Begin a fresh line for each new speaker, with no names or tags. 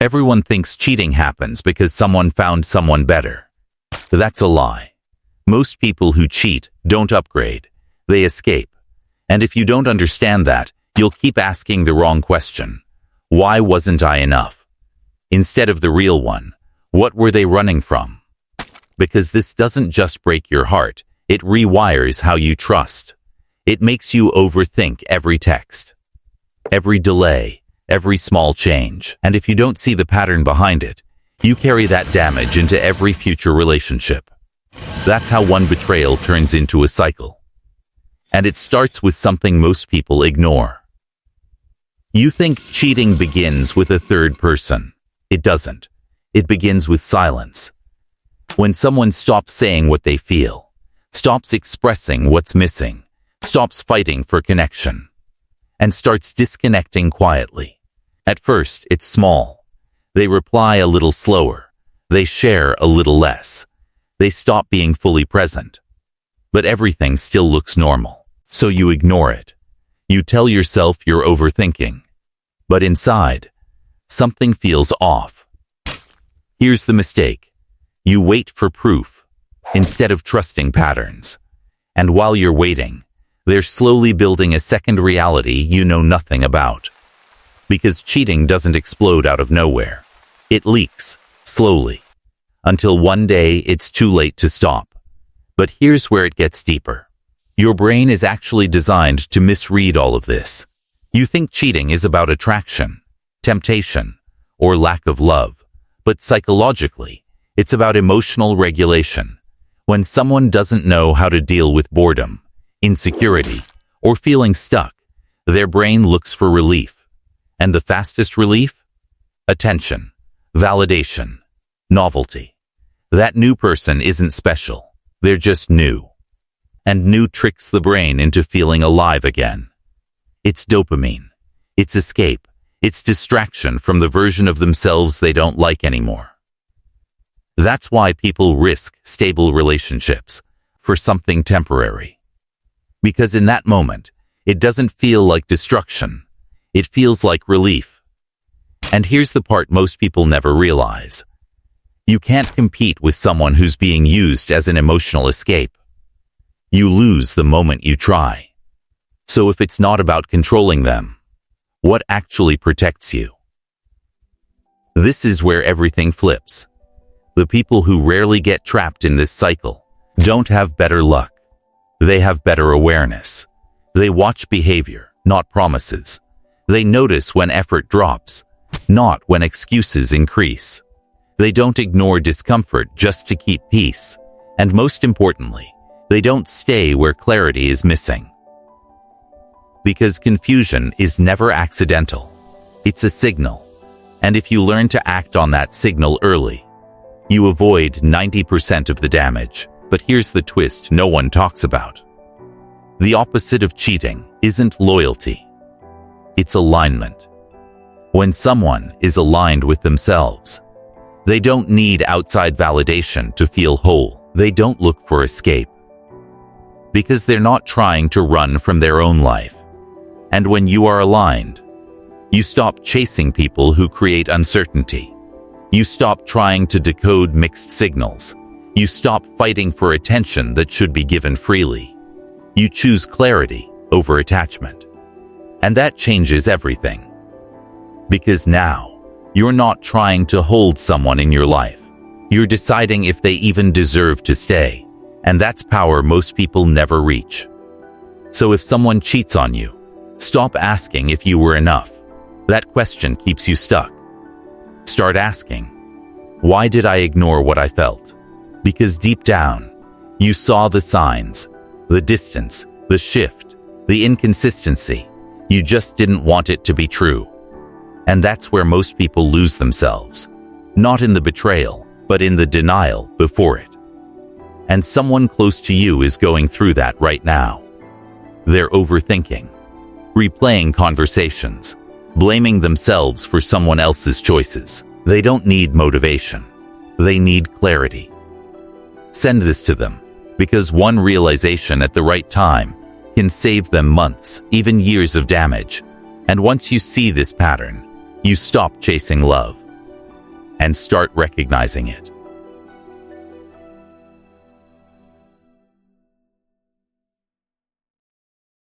Everyone thinks cheating happens because someone found someone better. That's a lie. Most people who cheat don't upgrade. They escape. And if you don't understand that, you'll keep asking the wrong question. Why wasn't I enough? Instead of the real one, what were they running from? Because this doesn't just break your heart, it rewires how you trust. It makes you overthink every text, every delay, every small change. And if you don't see the pattern behind it, you carry that damage into every future relationship. That's how one betrayal turns into a cycle. And it starts with something most people ignore. You think cheating begins with a third person. It doesn't. It begins with silence. When someone stops saying what they feel, stops expressing what's missing, stops fighting for connection, and starts disconnecting quietly. At first, it's small. They reply a little slower. They share a little less. They stop being fully present. But everything still looks normal, so you ignore it. You tell yourself you're overthinking. But inside, something feels off. Here's the mistake. You wait for proof, instead of trusting patterns. And while you're waiting, they're slowly building a second reality you know nothing about. Because cheating doesn't explode out of nowhere. It leaks, slowly, until one day it's too late to stop. But here's where it gets deeper. Your brain is actually designed to misread all of this. You think cheating is about attraction, temptation, or lack of love. But psychologically, it's about emotional regulation. When someone doesn't know how to deal with boredom, insecurity, or feeling stuck, their brain looks for relief. And the fastest relief? Attention, validation, novelty. That new person isn't special. They're just new. And new tricks the brain into feeling alive again. It's dopamine. It's escape. It's distraction from the version of themselves they don't like anymore. That's why people risk stable relationships for something temporary. Because in that moment, it doesn't feel like destruction. It feels like relief. And here's the part most people never realize. You can't compete with someone who's being used as an emotional escape. You lose the moment you try. So if it's not about controlling them, what actually protects you? This is where everything flips. The people who rarely get trapped in this cycle don't have better luck. They have better awareness. They watch behavior, not promises. They notice when effort drops, not when excuses increase. They don't ignore discomfort just to keep peace. And most importantly, they don't stay where clarity is missing. Because confusion is never accidental. It's a signal. And if you learn to act on that signal early, you avoid 90% of the damage. But here's the twist no one talks about. The opposite of cheating isn't loyalty. It's alignment. When someone is aligned with themselves, they don't need outside validation to feel whole. They don't look for escape. Because they're not trying to run from their own life. And when you are aligned, you stop chasing people who create uncertainty. You stop trying to decode mixed signals. You stop fighting for attention that should be given freely. You choose clarity over attachment. And that changes everything. Because now, you're not trying to hold someone in your life. You're deciding if they even deserve to stay. And that's power most people never reach. So if someone cheats on you, stop asking if you were enough. That question keeps you stuck. Start asking, why did I ignore what I felt? Because deep down, you saw the signs, the distance, the shift, the inconsistency. You just didn't want it to be true. And that's where most people lose themselves. Not in the betrayal, but in the denial before it. And someone close to you is going through that right now. They're overthinking, replaying conversations, blaming themselves for someone else's choices. They don't need motivation. They need clarity. Send this to them, because one realization at the right time can save them months, even years of damage. And once you see this pattern, you stop chasing love. and start recognizing it.